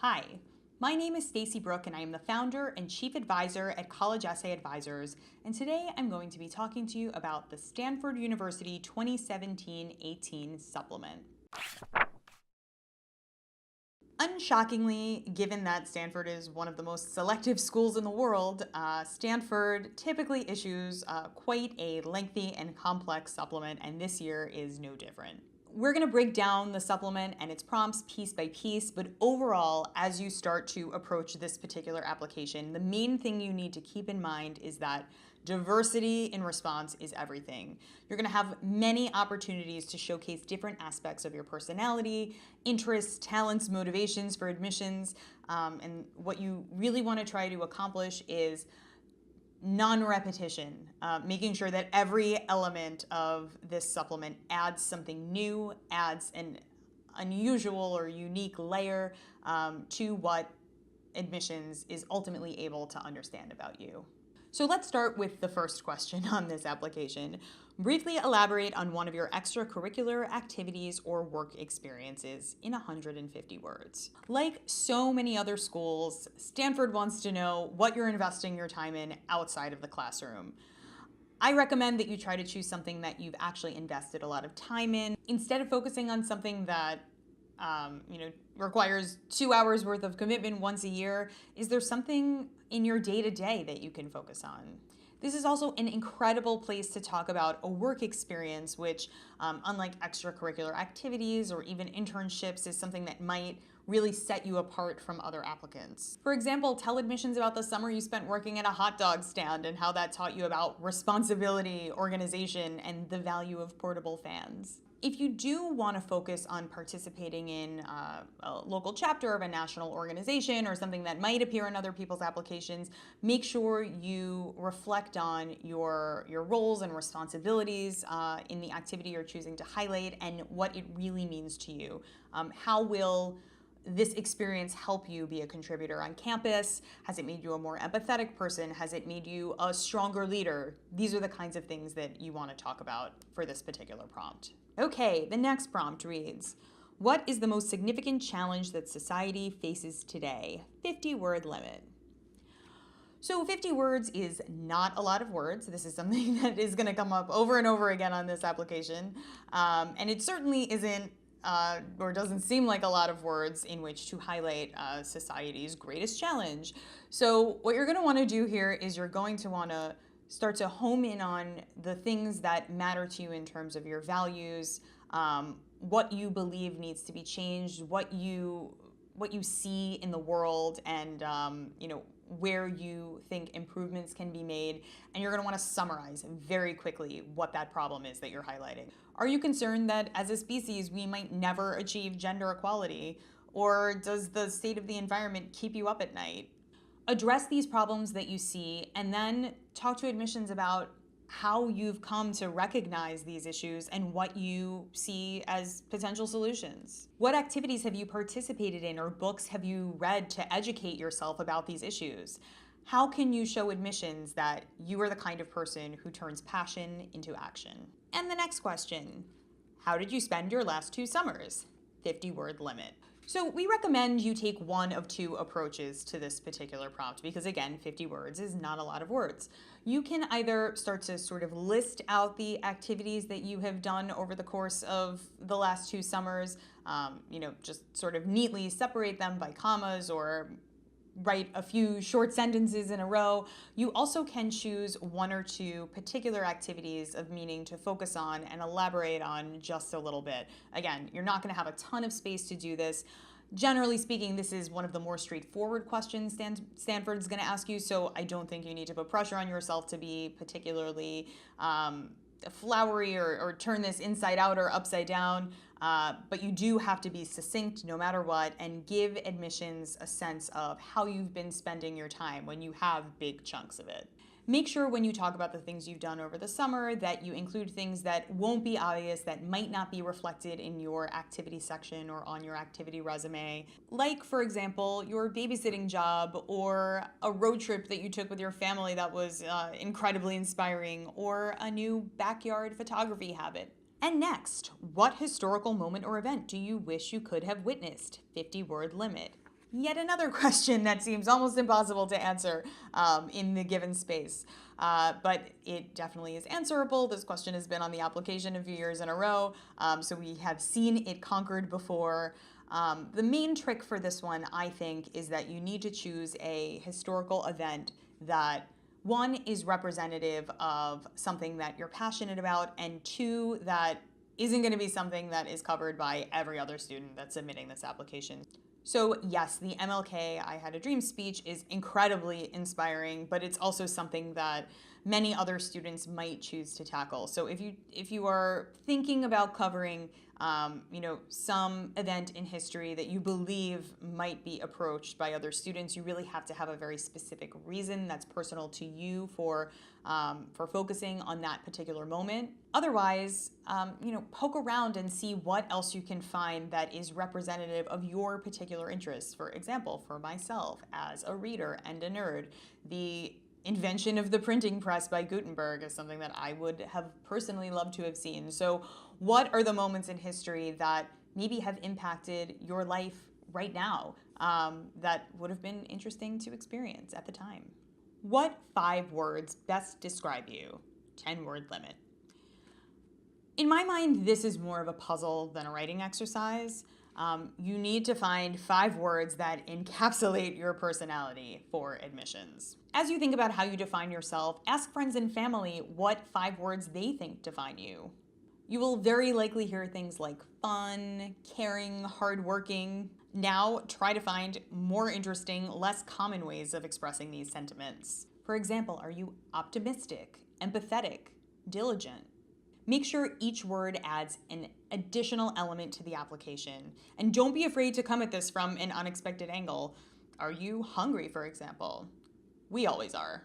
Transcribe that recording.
Hi, my name is Stacy Brook and I am the founder and chief advisor at College Essay Advisors, and today I'm going to be talking to you about the Stanford University 2017-18 supplement. Unshockingly, given that Stanford is one of the most selective schools in the world, Stanford typically issues quite a lengthy and complex supplement, and this year is no different. We're going to break down the supplement and its prompts piece by piece, but overall, as you start to approach this particular application, the main thing you need to keep in mind is that diversity in response is everything. You're going to have many opportunities to showcase different aspects of your personality, interests, talents, motivations for admissions, and what you really want to try to accomplish is non-repetition, making sure that every element of this supplement adds something new, adds an unusual or unique layer to what admissions is ultimately able to understand about you. So let's start with the first question on this application. Briefly elaborate on one of your extracurricular activities or work experiences in 150 words. Like so many other schools, Stanford wants to know what you're investing your time in outside of the classroom. I recommend that you try to choose something that you've actually invested a lot of time in, instead of focusing on something that requires 2 hours worth of commitment once a year. Is there something in your day-to-day that you can focus on? This is also an incredible place to talk about a work experience, which, unlike extracurricular activities or even internships, is something that might really set you apart from other applicants. For example, tell admissions about the summer you spent working at a hot dog stand and how that taught you about responsibility, organization, and the value of portable fans. If you do want to focus on participating in a local chapter of a national organization or something that might appear in other people's applications, make sure you reflect on your roles and responsibilities in the activity you're choosing to highlight and what it really means to you. How will this experience help you be a contributor on campus? Has it made you a more empathetic person? Has it made you a stronger leader? These are the kinds of things that you want to talk about for this particular prompt. Okay, the next prompt reads, what is the most significant challenge that society faces today? 50-word limit. So 50 words is not a lot of words. This is something that is going to come up over and over again on this application. And it certainly isn't or doesn't seem like a lot of words in which to highlight society's greatest challenge. So what you're going to want to do here is you're going to want to start to home in on the things that matter to you in terms of your values, what you believe needs to be changed, what you see in the world, and where you think improvements can be made, and you're going to want to summarize very quickly what that problem is that you're highlighting. Are you concerned that as a species we might never achieve gender equality? Or does the state of the environment keep you up at night? Address these problems that you see and then talk to admissions about how you've come to recognize these issues and what you see as potential solutions. What activities have you participated in or books have you read to educate yourself about these issues? How can you show admissions that you are the kind of person who turns passion into action? And the next question, how did you spend your last 2 summers? 50-word limit. So we recommend you take one of 2 approaches to this particular prompt because, again, 50 words is not a lot of words. You can either start to sort of list out the activities that you have done over the course of the last 2 summers, just sort of neatly separate them by commas or write a few short sentences in a row. You also can choose 1 or 2 particular activities of meaning to focus on and elaborate on just a little bit. Again, you're not going to have a ton of space to do this. Generally speaking, this is one of the more straightforward questions Stanford's going to ask you, so I don't think you need to put pressure on yourself to be particularly flowery or turn this inside out or upside down. But you do have to be succinct no matter what and give admissions a sense of how you've been spending your time when you have big chunks of it. Make sure when you talk about the things you've done over the summer that you include things that won't be obvious, that might not be reflected in your activity section or on your activity resume. Like, for example, your babysitting job or a road trip that you took with your family that was incredibly inspiring, or a new backyard photography habit. And next, what historical moment or event do you wish you could have witnessed? 50-word limit. Yet another question that seems almost impossible to answer in the given space. But it definitely is answerable. This question has been on the application a few years in a row, so we have seen it conquered before. The main trick for this one, I think, is that you need to choose a historical event that, one, is representative of something that you're passionate about, and two, that isn't going to be something that is covered by every other student that's submitting this application. So yes, the MLK I Had a Dream speech is incredibly inspiring, but it's also something that many other students might choose to tackle. So if you are thinking about covering some event in history that you believe might be approached by other students, you really have to have a very specific reason that's personal to you for focusing on that particular moment. Otherwise, poke around and see what else you can find that is representative of your particular interests. For example, for myself, as a reader and a nerd, the invention of the printing press by Gutenberg is something that I would have personally loved to have seen. So what are the moments in history that maybe have impacted your life right now that would have been interesting to experience at the time? What 5 words best describe you? 10-word limit. In my mind, this is more of a puzzle than a writing exercise. You need to find 5 words that encapsulate your personality for admissions. As you think about how you define yourself, ask friends and family what 5 words they think define you. You will very likely hear things like fun, caring, hardworking. Now, try to find more interesting, less common ways of expressing these sentiments. For example, are you optimistic, empathetic, diligent? Make sure each word adds an additional element to the application. And don't be afraid to come at this from an unexpected angle. Are you hungry, for example? We always are.